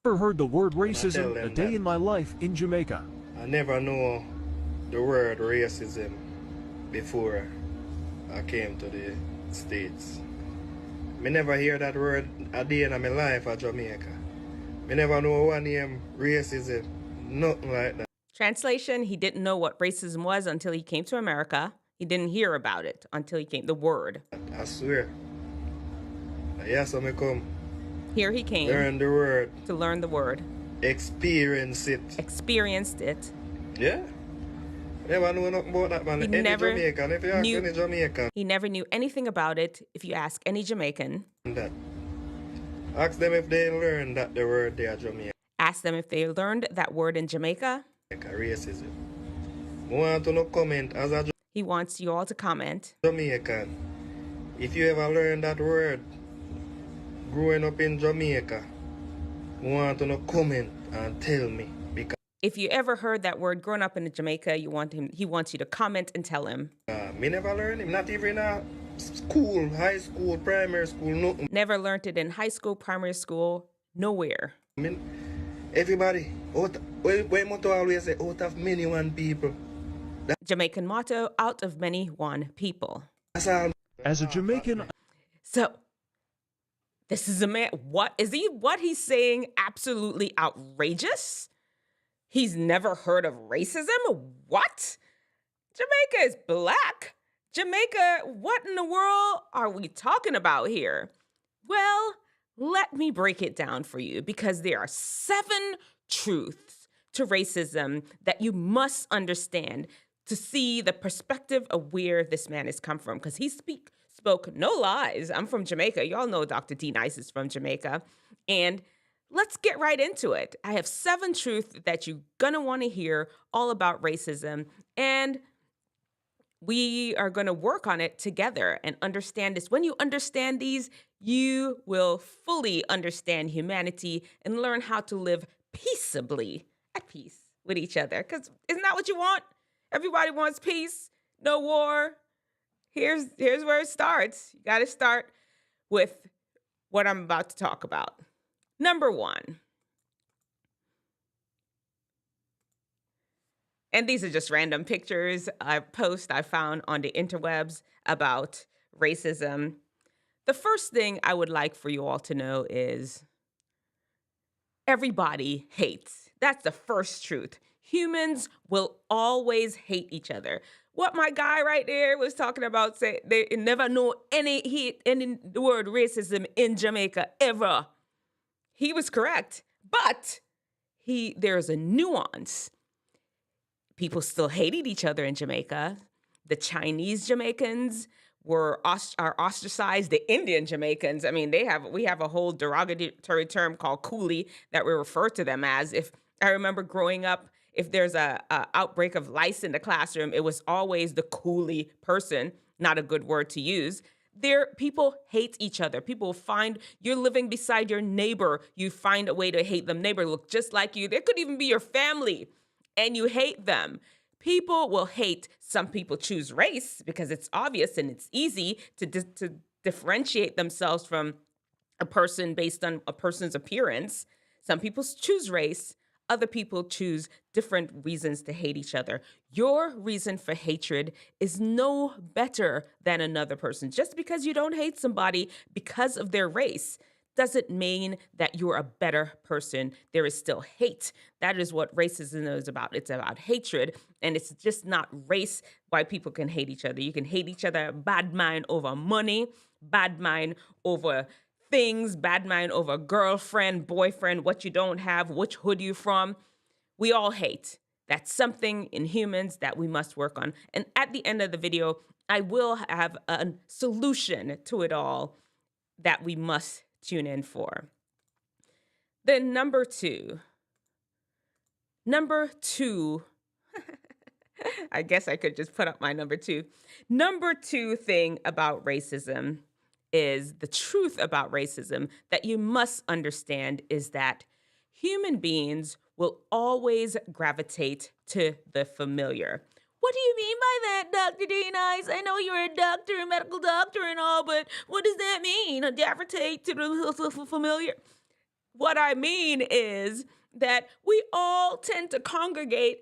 Never heard the word And I tell racism a them day that in my life in Jamaica. I never know the word racism before I came to the States. Me never hear that word a day in my life at Jamaica. Me never know one name racism, nothing like that. Translation, he didn't know what racism was until he came to America. He didn't hear about it until he came, the word. I swear. Yes, I come. Here he came Learn the word. to learn the word. Experience it. Experienced it. Yeah. Never know nothing about that, man. He Any never Jamaican, if you ask knew- any Jamaican, He never knew anything about it. If you ask any Jamaican, that. Ask them if they learn that the word they are Jamaican. ask them if they learned that word in Jamaica. Racism. I want to no comment as a He wants you all to comment. Jamaican. If you ever learn that word growing up in Jamaica, I want to no comment and tell me. Because If you ever heard that word growing up in Jamaica, he wants you to comment and tell him. me never learn him, not even in a school, high school, primary school, nothing. Never learned it in high school, primary school, nowhere. I mean, everybody, when motto always say, out of many one people. Jamaican motto, out of many, one people. That's all. As a Jamaican, So, this is a man, what he's saying absolutely outrageous? He's never heard of racism? What? Jamaica is black. Jamaica, what in the world are we talking about here? Well, let me break it down for you because there are 7 truths to racism that you must understand to see the perspective of where this man has come from, because he spoke no lies. I'm from Jamaica. Y'all know Dr. D Nice is from Jamaica. And let's get right into it. I have 7 truths that you're going to want to hear all about racism. And we are going to work on it together and understand this. When you understand these, you will fully understand humanity and learn how to live peaceably, at peace with each other. Because isn't that what you want? Everybody wants peace, no war. Here's where it starts. You got to start with what I'm about to talk about. Number 1. And these are just random pictures I found on the interwebs about racism. The first thing I would like for you all to know is everybody hates. That's the first truth. Humans will always hate each other. What my guy right there was talking about, say they never know any word racism in Jamaica ever. He was correct, but there's a nuance. People still hated each other in Jamaica. The Chinese Jamaicans are ostracized. The Indian Jamaicans, I mean, we have a whole derogatory term called coolie that we refer to them as. If I remember growing up, if there's a outbreak of lice in the classroom, it was always the coolie person, not a good word to use. People hate each other. People find you're living beside your neighbor. You find a way to hate them. Neighbor look just like you. They could even be your family and you hate them. People will hate. Some people choose race because it's obvious and it's easy to differentiate themselves from a person based on a person's appearance. Some people choose race. Other people choose different reasons to hate each other. Your reason for hatred is no better than another person. Just because you don't hate somebody because of their race doesn't mean that you're a better person. There is still hate. That is what racism is about. It's about hatred, and it's just not race why people can hate each other. You can hate each other, bad mind over money, bad mind over things, bad mind over girlfriend, boyfriend, what you don't have, which hood you from. We all hate. That's something in humans that we must work on. And at the end of the video, I will have a solution to it all that we must tune in for. Then number two, I guess I could just put up my number 2. Number 2 thing about racism is the truth about racism that you must understand is that human beings will always gravitate to the familiar. What do you mean by that, Dr. D Nice? I know you're a doctor, a medical doctor and all, but what does that mean? Gravitate to the familiar? What I mean is that we all tend to congregate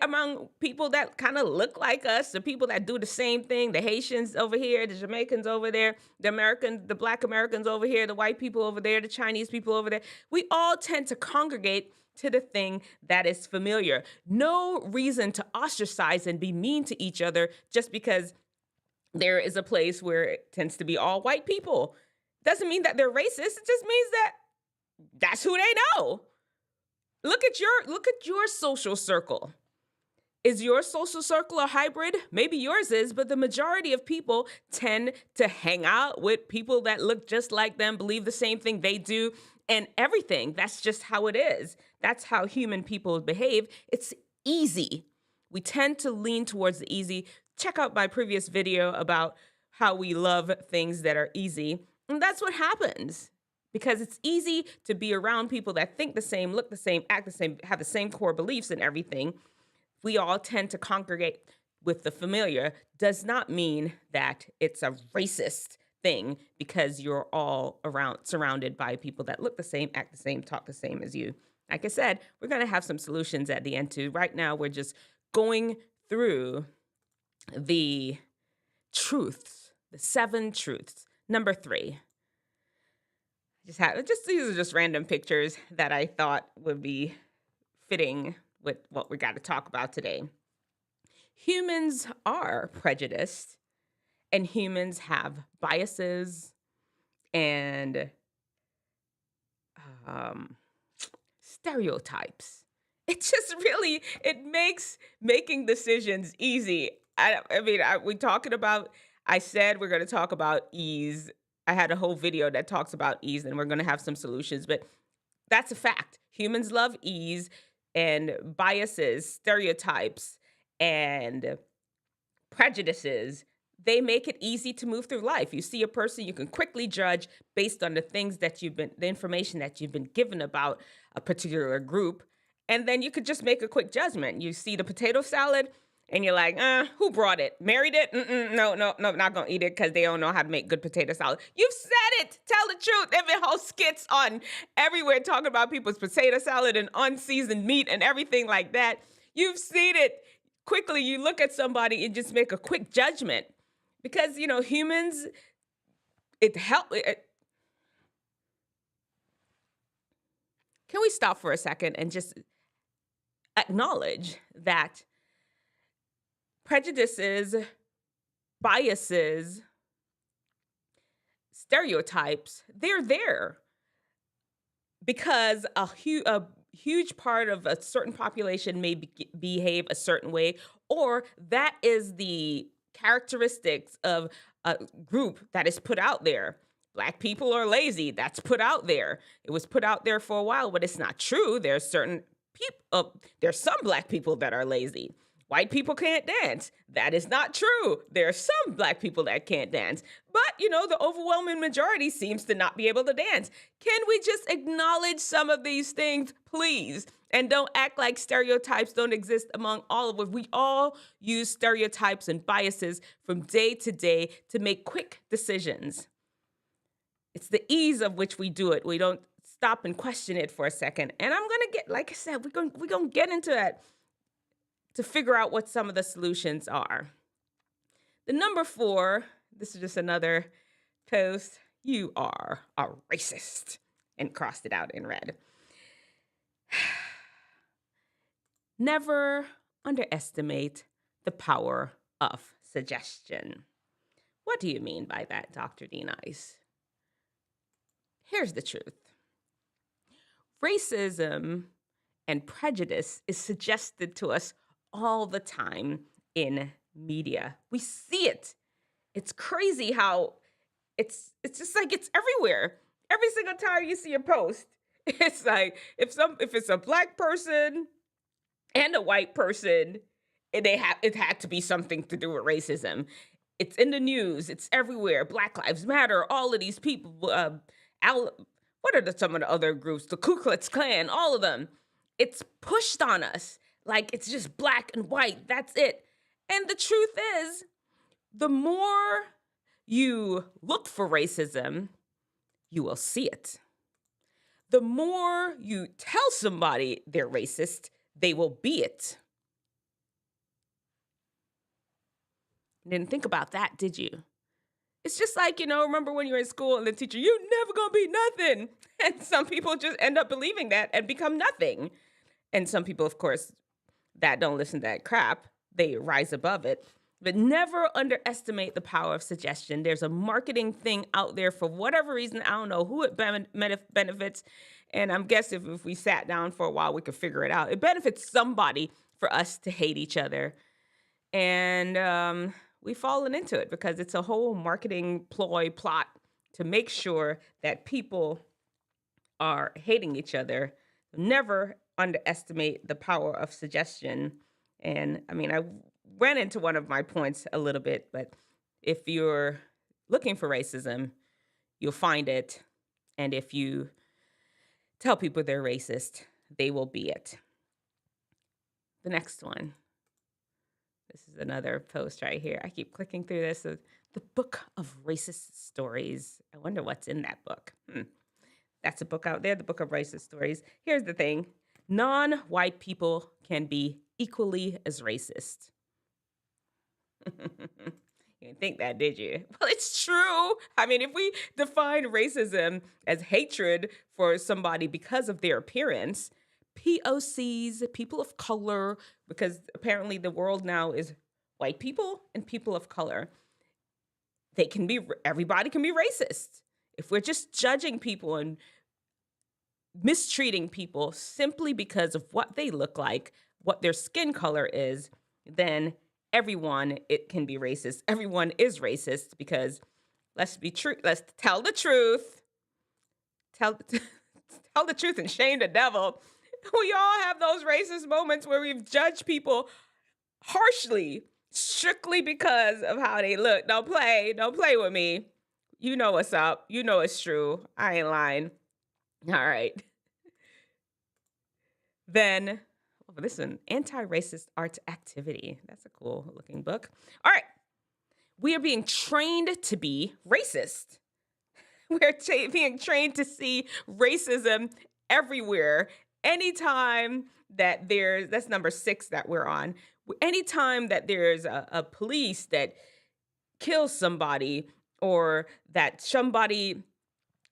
among people that kind of look like us, the people that do the same thing, the Haitians over here, the Jamaicans over there, the Americans, the Black Americans over here, the white people over there, the Chinese people over there. We all tend to congregate to the thing that is familiar. No reason to ostracize and be mean to each other just because there is a place where it tends to be all white people. Doesn't mean that they're racist. It just means that that's who they know. Look at your social circle. Is your social circle a hybrid? Maybe yours is, but the majority of people tend to hang out with people that look just like them, believe the same thing they do, and everything. That's just how it is. That's how human people behave. It's easy. We tend to lean towards the easy. Check out my previous video about how we love things that are easy. And that's what happens. Because it's easy to be around people that think the same, look the same, act the same, have the same core beliefs and everything. We all tend to congregate with the familiar. Does not mean that it's a racist thing because you're all surrounded by people that look the same, act the same, talk the same as you. Like I said, we're going to have some solutions at the end too. Right now, we're just going through the truths, the 7 truths. Number 3. These are just random pictures that I thought would be fitting with what we got to talk about today. Humans are prejudiced, and humans have biases and stereotypes. It just really, it makes making decisions easy. I said we're going to talk about ease. I had a whole video that talks about ease, and we're going to have some solutions, but that's a fact. Humans love ease, and biases, stereotypes, and prejudices, they make it easy to move through life. You see a person, you can quickly judge based on the information that you've been given about a particular group, and then you could just make a quick judgment. You see the potato salad, and you're like, who brought it? Married it? No, not gonna eat it because they don't know how to make good potato salad. You've said it. Tell the truth. There have been whole skits on everywhere talking about people's potato salad and unseasoned meat and everything like that. You've seen it. Quickly, you look at somebody and just make a quick judgment because, humans, Can we stop for a second and just acknowledge that prejudices, biases, stereotypes, they're there because a huge part of a certain population may behave a certain way, or that is the characteristics of a group that is put out there. Black people are lazy. That's put out there. It was put out there for a while, but it's not true. There's some Black people that are lazy. White people can't dance. That is not true. There are some Black people that can't dance. But, the overwhelming majority seems to not be able to dance. Can we just acknowledge some of these things, please? And don't act like stereotypes don't exist among all of us. We all use stereotypes and biases from day to day to make quick decisions. It's the ease of which we do it. We don't stop and question it for a second. And I'm going to get, like I said, we're going to get into that to figure out what some of the solutions are. The number 4, this is just another post. You are a racist, and crossed it out in red. Never underestimate the power of suggestion. What do you mean by that, Dr. D. Nice? Here's the truth. Racism and prejudice is suggested to us all the time in media. We see it. It's crazy how it's just like it's everywhere. Every single time you see a post, it's like if it's a Black person and a white person, it had to be something to do with racism. It's in the news. It's everywhere. Black Lives Matter. All of these people. What are some of the other groups? The Ku Klux Klan. All of them. It's pushed on us. Like it's just black and white. That's it. And the truth is, the more you look for racism, you will see it. the more you tell somebody they're racist, they will be it. Didn't think about that, did you? It's just like, remember when you were in school and the teacher, you never gonna be nothing. And some people just end up believing that and become nothing. And some people, of course, that don't listen to that crap, they rise above it. But never underestimate the power of suggestion. There's a marketing thing out there for whatever reason. I don't know who it benefits. And I'm guessing if we sat down for a while, we could figure it out. It benefits somebody for us to hate each other. And we've fallen into it because it's a whole marketing plot to make sure that people are hating each other. Never underestimate the power of suggestion. And I mean, I went into one of my points a little bit, but if you're looking for racism, you'll find it. And if you tell people they're racist, they will be it. The next one. This is another post right here. I keep clicking through this. The Book of Racist Stories. I wonder what's in that book. That's a book out there, the Book of Racist Stories. Here's the thing. Non-white people can be equally as racist. You didn't think that, did you? Well, it's true. I mean, if we define racism as hatred for somebody because of their appearance, POCs, people of color, because apparently the world now is white people and people of color. Everybody can be racist. If we're just judging people and mistreating people simply because of what they look like, what their skin color is, then it can be racist. Everyone is racist because let's tell the truth. Tell the truth and shame the devil. We all have those racist moments where we've judged people harshly, strictly because of how they look. Don't play with me. You know what's up. You know it's true. I ain't lying. All right. Then, this is an anti-racist art activity. That's a cool looking book. All right. We are being trained to be racist. We're being trained to see racism everywhere. Anytime that that's number 6 that we're on. Anytime that there's a police that kills somebody or that somebody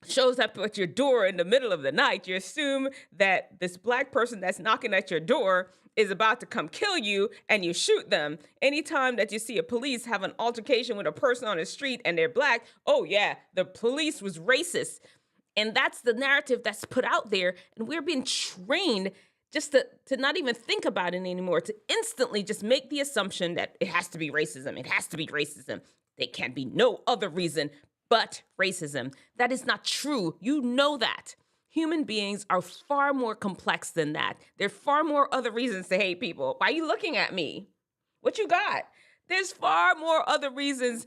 shows up at your door in the middle of the night, you assume that this black person that's knocking at your door is about to come kill you and you shoot them. Anytime that you see a police have an altercation with a person on the street and they're black, oh yeah, the police was racist. And that's the narrative that's put out there. And we're being trained just to not even think about it anymore, to instantly just make the assumption that it has to be racism. It has to be racism. There can't be no other reason but racism. That is not true. You know that. Human beings are far more complex than that. There are far more other reasons to hate people. Why are you looking at me? What you got? There's far more other reasons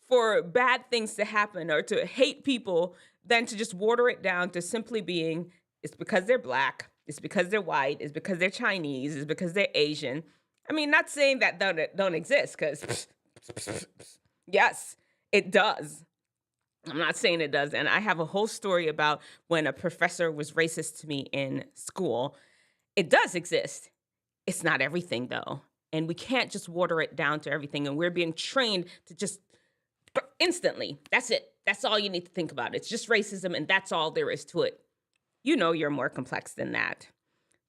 for bad things to happen or to hate people than to just water it down to simply being, it's because they're black, it's because they're white, it's because they're Chinese, it's because they're Asian. I mean, not saying that don't exist, because yes, it does. I'm not saying it does. And I have a whole story about when a professor was racist to me in school. It does exist. It's not everything, though. And we can't just water it down to everything. And we're being trained to just instantly. That's it. That's all you need to think about. It's just racism, and that's all there is to it. You know you're more complex than that.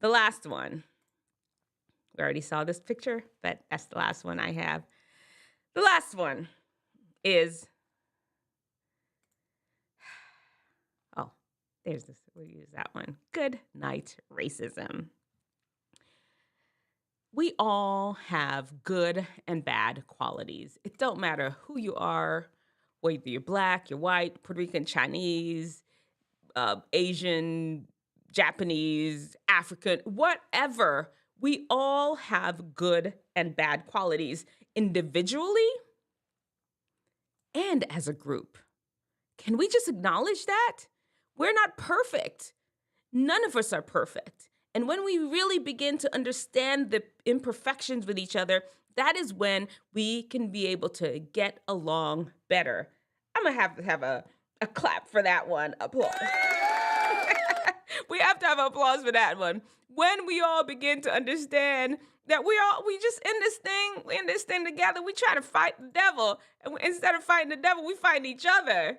The last one. We already saw this picture, but that's the last one I have. The last one is... Oh, there's this. We'll use that one. Good night, racism. We all have good and bad qualities. It don't matter who you are, whether you're black, you're white, Puerto Rican, Chinese, Asian, Japanese, African, whatever. We all have good and bad qualities individually and as a group. Can we just acknowledge that? We're not perfect. None of us are perfect. And when we really begin to understand the imperfections with each other, that is when we can be able to get along better. I'm going to have a clap for that one. Applause. We have to have applause for that one. When we all begin to understand that we just we in this thing together. We try to fight the devil, and instead of fighting the devil, we fight each other.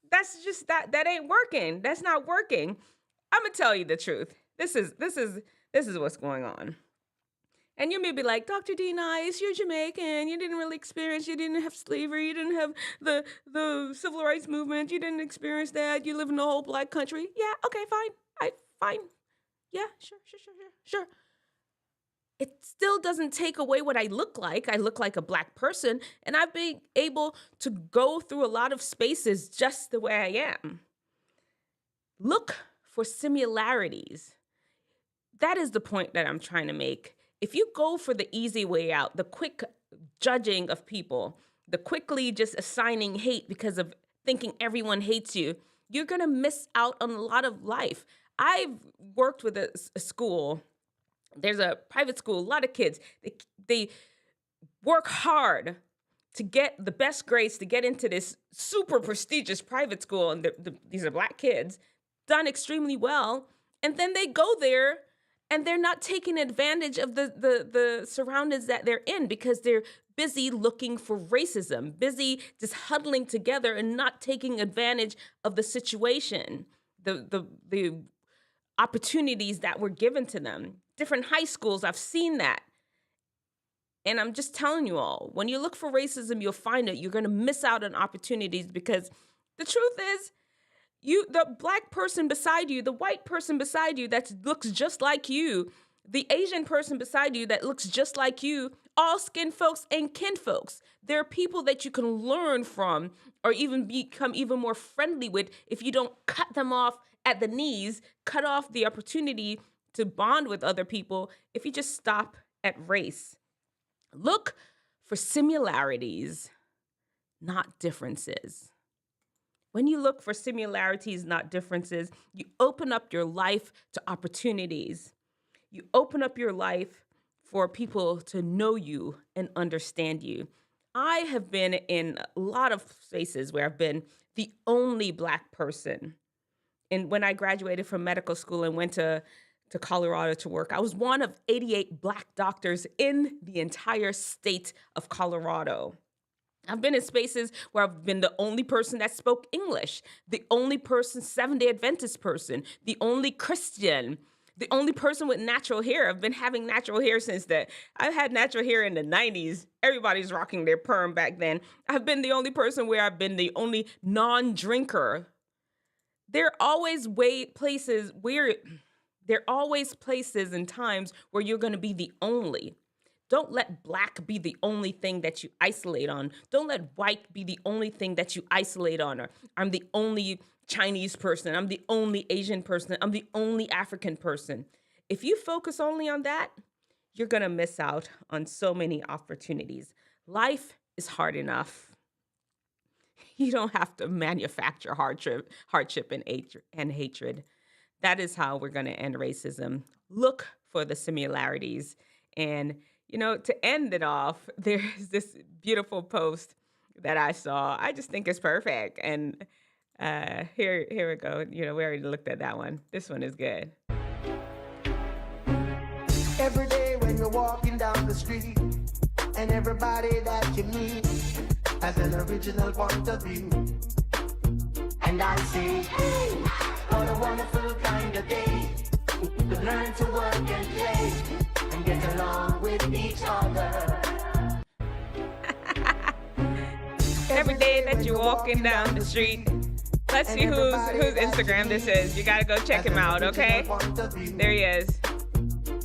That's just that ain't working. That's not working. I'm gonna tell you the truth. This is what's going on. And you may be like, Dr. D Nice, you're Jamaican. You didn't really experience, you didn't have slavery. You didn't have the civil rights movement. You didn't experience that. You live in the whole black country. Yeah, okay, fine. Fine. Yeah, sure. It still doesn't take away what I look like. I look like a black person, and I've been able to go through a lot of spaces just the way I am. Look for similarities. That is the point that I'm trying to make. If you go for the easy way out, the quick judging of people, the quickly just assigning hate because of thinking everyone hates you, you're going to miss out on a lot of life. I've worked with a school. There's a private school, a lot of kids. They work hard to get the best grades to get into this super prestigious private school. And these are black kids, done extremely well. And then they go there and they're not taking advantage of the surroundings that they're in because they're busy looking for racism, busy just huddling together and not taking advantage of the situation, the opportunities that were given to them. Different high schools, I've seen that. And I'm just telling you all, when you look for racism, you'll find it. You're going to miss out on opportunities because the truth is, the black person beside you, the white person beside you that looks just like you, the Asian person beside you that looks just like you, all skin folks and kin folks. There are people that you can learn from or even become even more friendly with if you don't cut them off at the knees, cut off the opportunity to bond with other people if you just stop at race. Look for similarities, not differences. When you look for similarities, not differences, you open up your life to opportunities. You open up your life for people to know you and understand you. I have been in a lot of spaces where I've been the only black person. And when I graduated from medical school and went to Colorado to work, I was one of 88 black doctors in the entire state of Colorado. I've been in spaces where I've been the only person that spoke English, the only person, Seventh-day Adventist person, the only Christian, the only person with natural hair. I've been having natural hair since I've had natural hair in the 90s. Everybody's rocking their perm back then. I've been the only person where I've been the only non-drinker. There are always places and times where you're going to be the only. Don't let black be the only thing that you isolate on. Don't let white be the only thing that you isolate on. Or I'm the only Chinese person. I'm the only Asian person. I'm the only African person. If you focus only on that, you're going to miss out on so many opportunities. Life is hard enough. You don't have to manufacture hardship and hatred. That is how we're going to end racism. Look for the similarities. And to end it off, there's this beautiful post that I saw. I just think it's perfect. And here we go. We already looked at that one. This one is good. Every day when you're walking down the street, and everybody that you meet has an original point of view. And I say, hey, what a wonderful kind of day to learn to work and play and get along with each other. Every day that you're walking down the street. Let's see whose Instagram this is. You gotta go check him out, okay? There he is.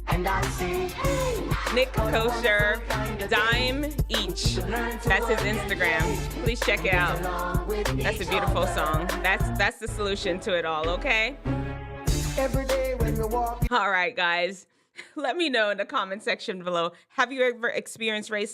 And I say, hey, Nick Kosher, dime each. That's his Instagram. Please check it out. That's a beautiful song. That's the solution to it all, okay? every day when you're walking. All right, guys. Let me know in the comment section below. Have you ever experienced racism?